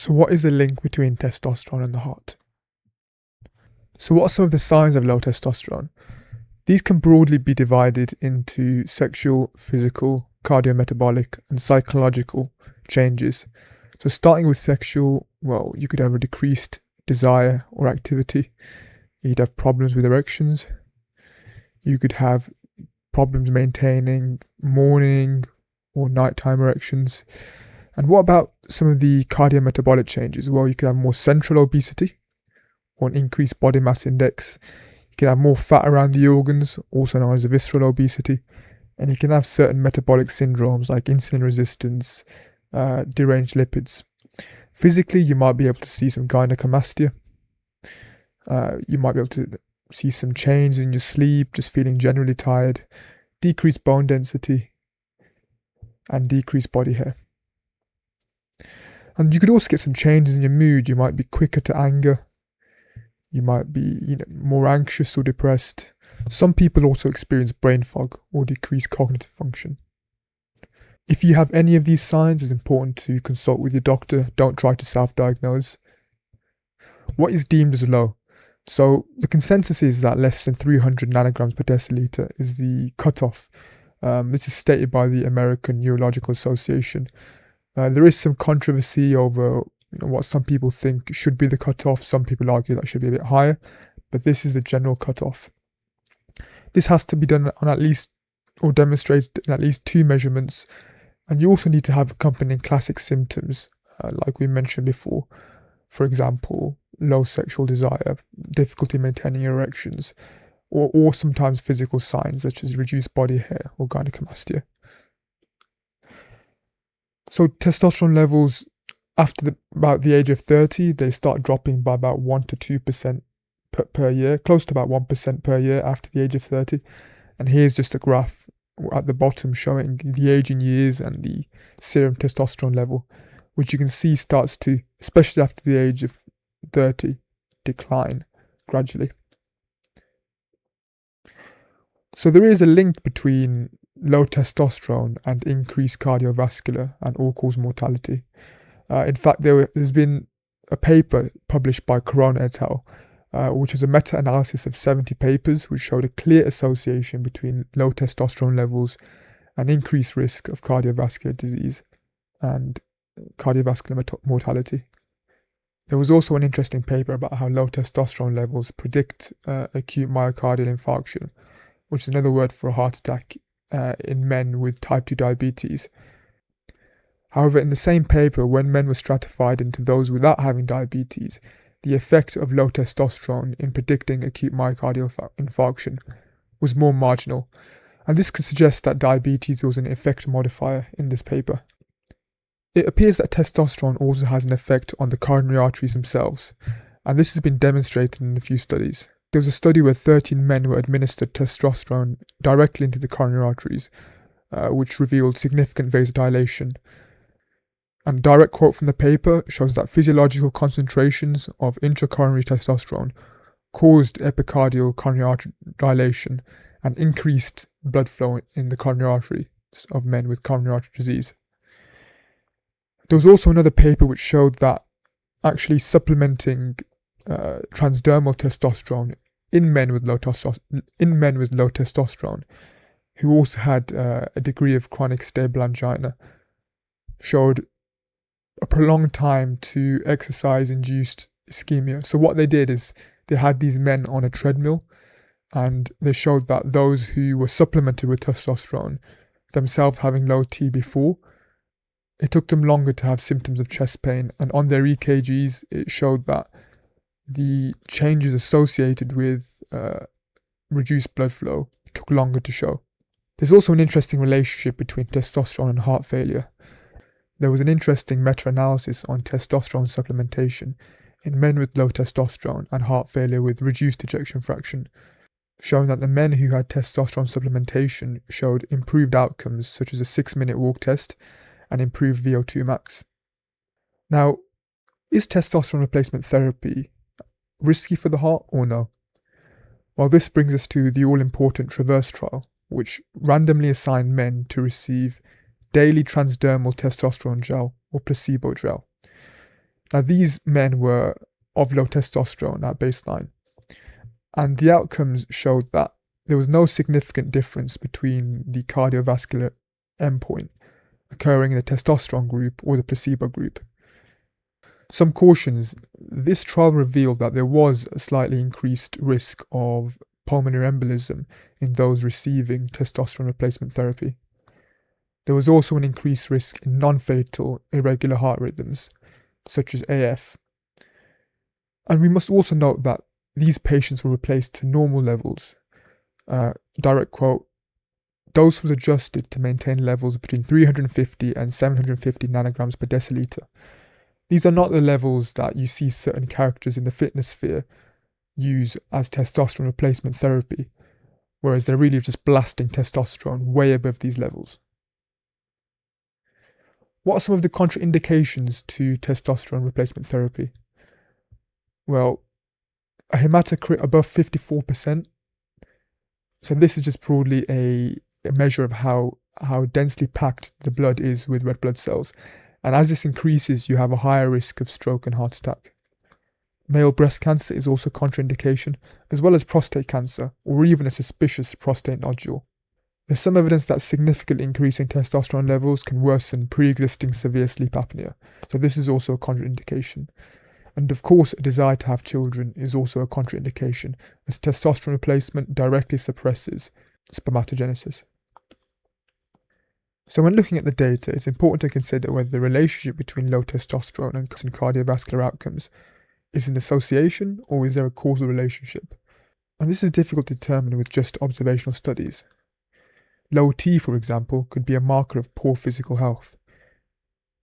So what is the link between testosterone and the heart? So what are some of the signs of low testosterone? These can broadly be divided into sexual, physical, cardiometabolic, and psychological changes. So starting with sexual, well, you could have a decreased desire or activity. You'd have problems with erections. You could have problems maintaining morning or nighttime erections. And what about some of the cardiometabolic changes? Well, you could have more central obesity or an increased body mass index. You can have more fat around the organs, also known as visceral obesity. And you can have certain metabolic syndromes like insulin resistance, deranged lipids. Physically, you might be able to see some gynecomastia. You might be able to see some change in your sleep, just feeling generally tired, decreased bone density, and decreased body hair. And you could also get some changes in your mood. You might be quicker to anger. You might be, more anxious or depressed. Some people also experience brain fog or decreased cognitive function. If you have any of these signs, it's important to consult with your doctor. Don't try to self-diagnose. What is deemed as low? So the consensus is that less than 300 nanograms per deciliter is the cutoff. This is stated by the American Neurological Association. There is some controversy over what some people think should be the cutoff. Some people argue that should be a bit higher, but this is the general cutoff. This has to be done on at least, or demonstrated in at least 2 measurements, and you also need to have accompanying classic symptoms, like we mentioned before. For example, low sexual desire, difficulty maintaining erections, or sometimes physical signs such as reduced body hair or gynecomastia. So testosterone levels after about the age of 30, they start dropping by about 1 to 2% per year, close to about 1% per year after the age of 30. And here's just a graph at the bottom showing the age in years and the serum testosterone level, which you can see starts to, especially after the age of 30, decline gradually. So there is a link between low testosterone and increased cardiovascular and all-cause mortality. In fact, there's been a paper published by Corona et al., which was a meta-analysis of 70 papers, which showed a clear association between low testosterone levels and increased risk of cardiovascular disease and cardiovascular mortality. There was also an interesting paper about how low testosterone levels predict acute myocardial infarction, which is another word for a heart attack in men with type 2 diabetes. However, in the same paper, when men were stratified into those without having diabetes, the effect of low testosterone in predicting acute myocardial infarction was more marginal, and this could suggest that diabetes was an effect modifier in this paper. It appears that testosterone also has an effect on the coronary arteries themselves, and this has been demonstrated in a few studies. There was a study where 13 men were administered testosterone directly into the coronary arteries, which revealed significant vasodilation. And a direct quote from the paper shows that physiological concentrations of intracoronary testosterone caused epicardial coronary artery dilation and increased blood flow in the coronary artery of men with coronary artery disease. There was also another paper which showed that actually supplementing transdermal testosterone in men with low testosterone, who also had a degree of chronic stable angina, showed a prolonged time to exercise-induced ischemia. So what they did is they had these men on a treadmill, and they showed that those who were supplemented with testosterone, themselves having low T before, it took them longer to have symptoms of chest pain, and on their EKGs it showed that the changes associated with reduced blood flow took longer to show. There's also an interesting relationship between testosterone and heart failure. There was an interesting meta-analysis on testosterone supplementation in men with low testosterone and heart failure with reduced ejection fraction, showing that the men who had testosterone supplementation showed improved outcomes such as a 6-minute walk test and improved VO2 max. Now, is testosterone replacement therapy risky for the heart or no? Well, this brings us to the all-important Traverse trial, which randomly assigned men to receive daily transdermal testosterone gel or placebo gel. Now, these men were of low testosterone at baseline, and the outcomes showed that there was no significant difference between the cardiovascular endpoint occurring in the testosterone group or the placebo group. Some cautions: this trial revealed that there was a slightly increased risk of pulmonary embolism in those receiving testosterone replacement therapy. There was also an increased risk in non-fatal irregular heart rhythms, such as AF. And we must also note that these patients were replaced to normal levels. Direct quote, dose was adjusted to maintain levels between 350 and 750 nanograms per deciliter. These are not the levels that you see certain characters in the fitness sphere use as testosterone replacement therapy, whereas they're really just blasting testosterone way above these levels. What are some of the contraindications to testosterone replacement therapy? Well, a hematocrit above 54%. So this is just broadly a measure of how densely packed the blood is with red blood cells. And as this increases, you have a higher risk of stroke and heart attack. Male breast cancer is also contraindication, as well as prostate cancer, or even a suspicious prostate nodule. There's some evidence that significantly increasing testosterone levels can worsen pre-existing severe sleep apnea, so this is also a contraindication. And of course, a desire to have children is also a contraindication, as testosterone replacement directly suppresses spermatogenesis. So when looking at the data, it's important to consider whether the relationship between low testosterone and cardiovascular outcomes is an association, or is there a causal relationship? And this is difficult to determine with just observational studies. Low T, for example, could be a marker of poor physical health.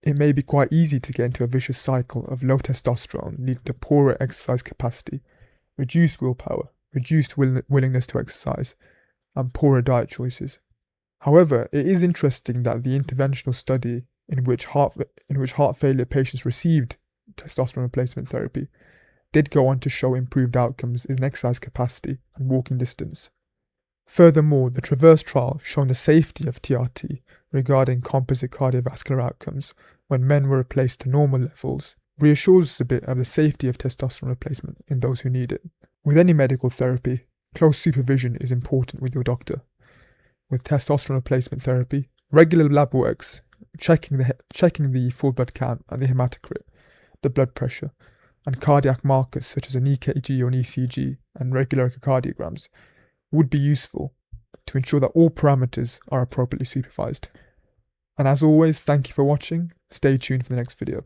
It may be quite easy to get into a vicious cycle of low testosterone leading to poorer exercise capacity, reduced willpower, reduced willingness to exercise, and poorer diet choices. However, it is interesting that the interventional study in which heart failure patients received testosterone replacement therapy did go on to show improved outcomes in exercise capacity and walking distance. Furthermore, the Traverse trial showing the safety of TRT regarding composite cardiovascular outcomes when men were replaced to normal levels reassures us a bit of the safety of testosterone replacement in those who need it. With any medical therapy, close supervision is important with your doctor. With testosterone replacement therapy, regular lab works, checking the full blood count and the hematocrit, the blood pressure, and cardiac markers such as an EKG or an ECG and regular echocardiograms would be useful to ensure that all parameters are appropriately supervised. And as always, thank you for watching. Stay tuned for the next video.